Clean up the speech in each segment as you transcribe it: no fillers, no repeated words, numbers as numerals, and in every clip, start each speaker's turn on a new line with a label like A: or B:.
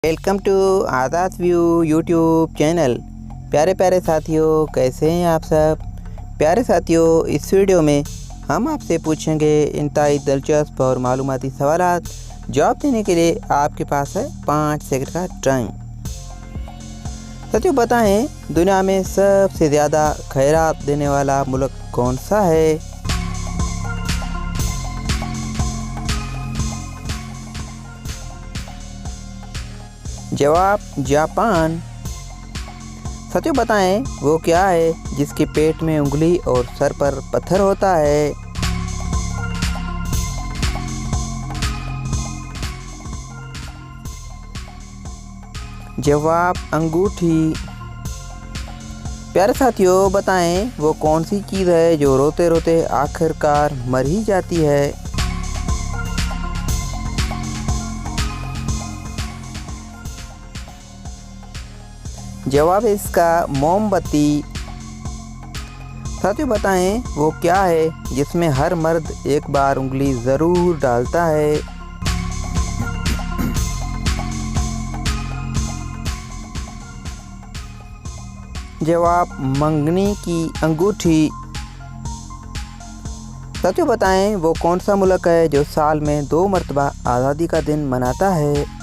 A: Welcome to Azad view YouTube channel. प्यारे प्यारे साथियों, कैसे हैं आप सब। प्यारे साथियों, इस वीडियो में हम आपसे पूछेंगे इंतहाई दिलचस्प और मालूमाती सवालात। जवाब देने के लिए आपके पास है 5 सेकंड का टाइम। साथियों बताएं, दुनिया में सबसे ज़्यादा खैरात देने वाला मुल्क कौन सा है। जवाब जापान। साथियों बताएं, वो क्या है जिसके पेट में उंगली और सर पर पत्थर होता है। जवाब अंगूठी। प्यारे साथियों बताएं, वो कौन सी चीज़ है जो रोते रोते आखिरकार मर ही जाती है। जवाब है इसका मोमबत्ती। साथियों बताएं, वो क्या है जिसमें हर मर्द एक बार उंगली ज़रूर डालता है। जवाब मंगनी की अंगूठी। साथियों बताएं, वो कौन सा मुल्क है जो साल में 2 मरतबा आज़ादी का दिन मनाता है।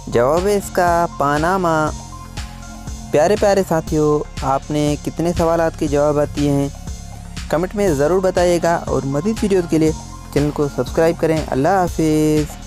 A: जवाब है इसका पनामा। प्यारे प्यारे साथियों, आपने कितने सवालात के जवाब दिए हैं कमेंट में ज़रूर बताइएगा और मज़ीद वीडियोज़ के लिए चैनल को सब्सक्राइब करें। अल्लाह हाफिज़।